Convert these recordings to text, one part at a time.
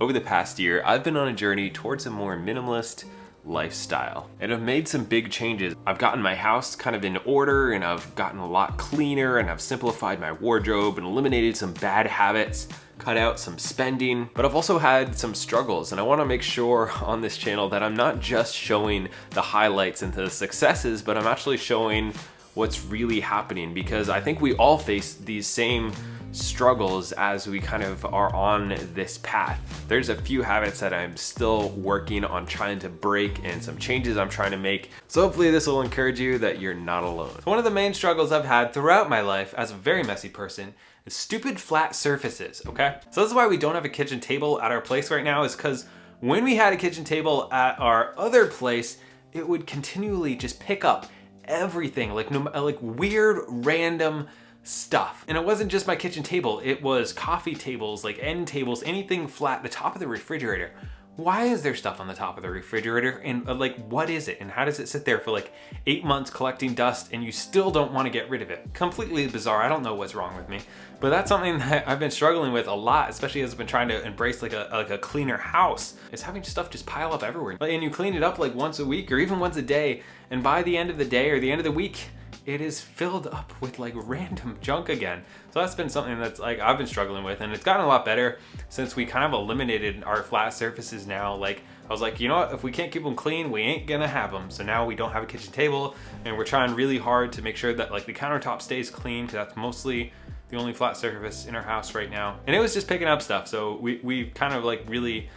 Over the past year, I've been on a journey towards a more minimalist lifestyle, and I've made some big changes. I've gotten my house kind of in order, and I've gotten a lot cleaner, and I've simplified my wardrobe and eliminated some bad habits, cut out some spending, but I've also had some struggles, and I want to make sure on this channel that I'm not just showing the highlights and the successes, but I'm actually showing what's really happening, because I think we all face these same struggles as we kind of are on this path. There's a few habits that I'm still working on trying to break and some changes I'm trying to make. So hopefully this will encourage you that you're not alone. So one of the main struggles I've had throughout my life as a very messy person is stupid flat surfaces, okay? So this is why we don't have a kitchen table at our place right now, is because when we had a kitchen table at our other place, it would continually just pick up everything, like weird random stuff. And it wasn't just my kitchen table, it was coffee tables, like end tables, anything flat, the top of the refrigerator. Why is there stuff on the top of the refrigerator? And what is it? And how does it sit there for like 8 months collecting dust and you still don't want to get rid of it? Completely bizarre. I don't know what's wrong with me, but that's something that I've been struggling with a lot, especially as I've been trying to embrace like a cleaner house, is having stuff just pile up everywhere. And you clean it up like once a week or even once a day, and by the end of the day or the end of the week, it is filled up with like random junk again. So that's been something that's like I've been struggling with, and it's gotten a lot better since we kind of eliminated our flat surfaces now. Like I was like, you know what, if we can't keep them clean, we ain't gonna have them. So now we don't have a kitchen table, and we're trying really hard to make sure that like the countertop stays clean, because that's mostly the only flat surface in our house right now. And it was just picking up stuff. So we kind of like really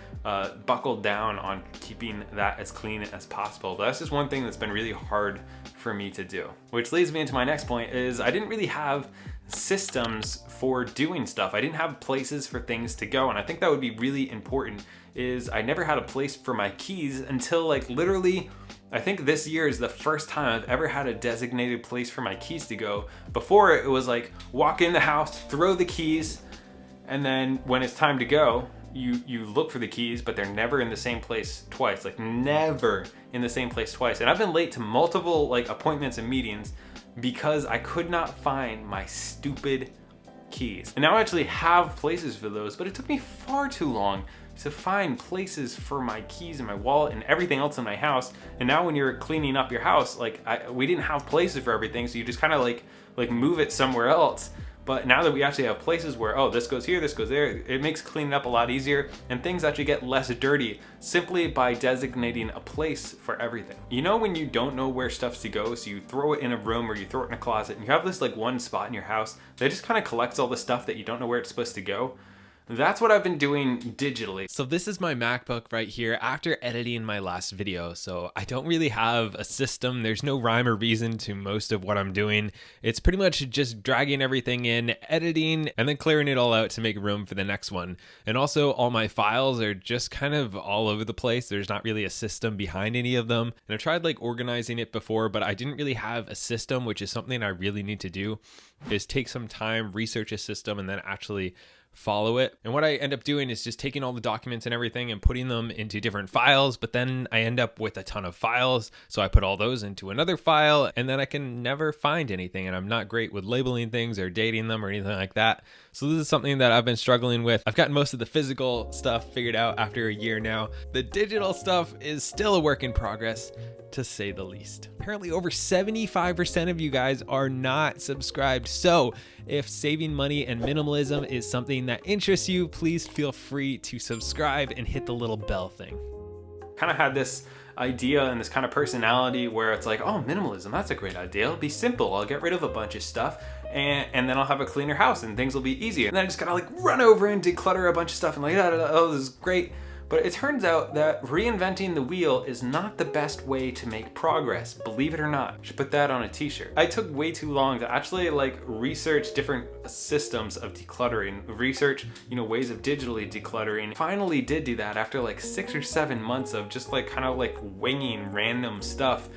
buckled down on keeping that as clean as possible. But that's just one thing that's been really hard for me to do. Which leads me into my next point, is I didn't really have systems for doing stuff. I didn't have places for things to go. And I think that would be really important, is I never had a place for my keys until like literally, I think this year is the first time I've ever had a designated place for my keys to go. Before it was like walk in the house, throw the keys, and then when it's time to go, you look for the keys, but they're never in the same place twice, like never in the same place twice. And I've been late to multiple like appointments and meetings because I could not find my stupid keys. And now I actually have places for those, but it took me far too long to find places for my keys and my wallet and everything else in my house. And now when you're cleaning up your house, like we didn't have places for everything, so you just kind of like move it somewhere else. But now that we actually have places where, oh, this goes here, this goes there, it makes cleaning up a lot easier, and things actually get less dirty simply by designating a place for everything. You know when you don't know where stuff's to go, so you throw it in a room or you throw it in a closet, and you have this like one spot in your house that just kind of collects all the stuff that you don't know where it's supposed to go? That's what I've been doing digitally. So this is my MacBook right here after editing my last video. So I don't really have a system. There's no rhyme or reason to most of what I'm doing. It's pretty much just dragging everything in, editing, and then clearing it all out to make room for the next one. And also all my files are just kind of all over the place. There's not really a system behind any of them. And I've tried like organizing it before, but I didn't really have a system, which is something I really need to do, is take some time, research a system, and then actually follow it. And what I end up doing is just taking all the documents and everything and putting them into different files, but then I end up with a ton of files. So I put all those into another file, and then I can never find anything. And I'm not great with labeling things or dating them or anything like that. So this is something that I've been struggling with. I've gotten most of the physical stuff figured out after a year now. The digital stuff is still a work in progress, to say the least. Apparently over 75% of you guys are not subscribed. So if saving money and minimalism is something that interests you, please feel free to subscribe and hit the little bell thing. Kind of had this idea and this kind of personality where it's like, oh, minimalism, that's a great idea. It'll be simple. I'll get rid of a bunch of stuff and then I'll have a cleaner house and things will be easier. And then I just gotta like run over and declutter a bunch of stuff and like, oh, this is great. But it turns out that reinventing the wheel is not the best way to make progress, believe it or not. I should put that on a t-shirt. I took way too long to actually like research different systems of decluttering, research, ways of digitally decluttering. Finally did do that after like 6 or 7 months of just like kind of like winging random stuff.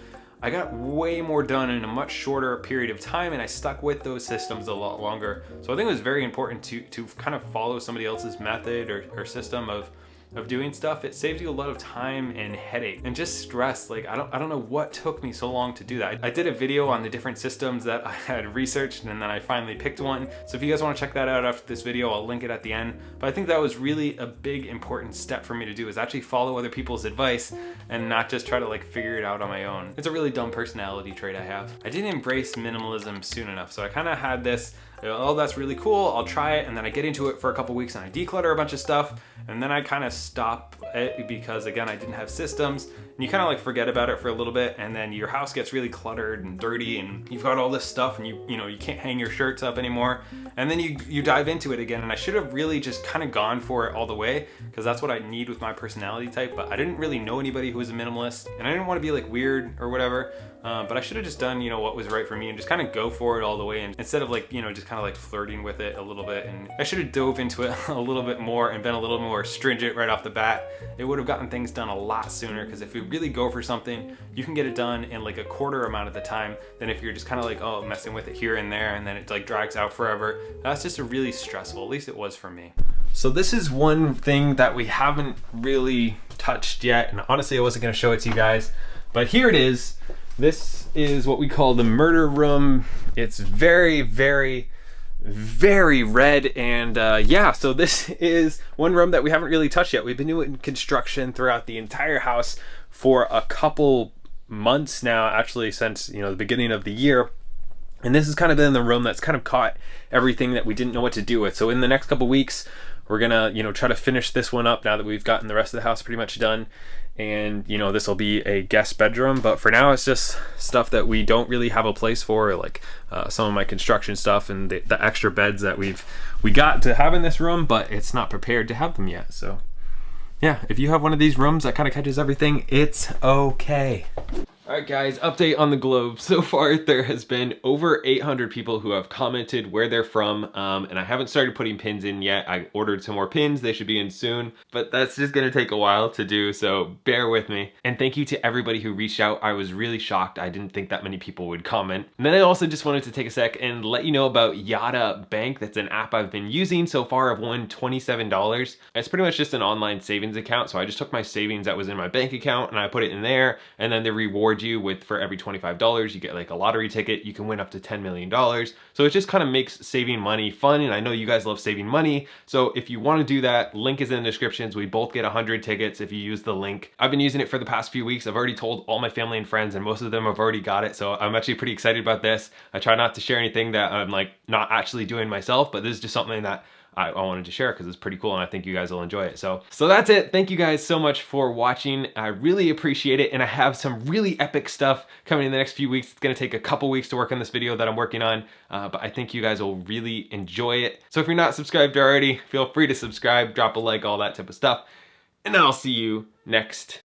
I got way more done in a much shorter period of time, and I stuck with those systems a lot longer. So I think it was very important to kind of follow somebody else's method or system of of doing stuff, it saves you a lot of time and headache and just stress. Like, I don't know what took me so long to do that. I did a video on the different systems that I had researched, and then I finally picked one. So if you guys want to check that out after this video, I'll link it at the end. But I think that was really a big important step for me to do, is actually follow other people's advice and not just try to like figure it out on my own. It's a really dumb personality trait I have. I didn't embrace minimalism soon enough. So I kind of had this, oh, that's really cool, I'll try it, and then I get into it for a couple weeks and I declutter a bunch of stuff, and then I kind of stop it because, again, I didn't have systems, and you kind of like forget about it for a little bit, and then your house gets really cluttered and dirty, and you've got all this stuff, and you know you can't hang your shirts up anymore, and then you dive into it again. And I should have really just kind of gone for it all the way, because that's what I need with my personality type. But I didn't really know anybody who was a minimalist, and I didn't want to be like weird or whatever. But I should have just done, you know, what was right for me and just kind of go for it all the way, and instead of like, you know, just kind of like flirting with it a little bit. And I should have dove into it a little bit more and been a little more stringent right off the bat. It would have gotten things done a lot sooner, because if you really go for something, you can get it done in like a quarter amount of the time than if you're just kind of like, oh, messing with it here and there, and then it like drags out forever. That's just a really stressful, at least it was for me. So this is one thing that we haven't really touched yet, and honestly I wasn't going to show it to you guys, but here it is. This is what we call the murder room. It's very, very, very red, and yeah, so this is one room that we haven't really touched yet. We've been doing construction throughout the entire house for a couple months now, actually, since, you know, the beginning of the year. And this has kind of been the room that's kind of caught everything that we didn't know what to do with. So in the next couple weeks, we're gonna, you know, try to finish this one up now that we've gotten the rest of the house pretty much done. And, you know, this will be a guest bedroom, but for now it's just stuff that we don't really have a place for, like some of my construction stuff and the extra beds that we got to have in this room, but it's not prepared to have them yet. So yeah, if you have one of these rooms that kind of catches everything, it's okay. Alright guys, update on the globe. So far there has been over 800 people who have commented where they're from, and I haven't started putting pins in yet. I ordered some more pins, they should be in soon, but that's just gonna take a while to do, so bear with me. And thank you to everybody who reached out. I was really shocked. I didn't think that many people would comment. And then I also just wanted to take a sec and let you know about Yada Bank. That's an app I've been using. So far I've won $27. It's pretty much just an online savings account, so I just took my savings that was in my bank account and I put it in there, and then they reward you with, for every $25 you get like a lottery ticket. You can win up to $10 million. So it just kind of makes saving money fun, and I know you guys love saving money, so if you want to do that, link is in the descriptions. We both get 100 tickets if you use the link. I've been using it for the past few weeks. I've already told all my family and friends, and most of them have already got it, so I'm actually pretty excited about this. I try not to share anything that I'm like not actually doing myself, but this is just something that I wanted to share because it's pretty cool, and I think you guys will enjoy it. So that's it. Thank you guys so much for watching. I really appreciate it, and I have some really epic stuff coming in the next few weeks. It's gonna take a couple weeks to work on this video that I'm working on, but I think you guys will really enjoy it. So if you're not subscribed already, feel free to subscribe, drop a like, all that type of stuff, and I'll see you next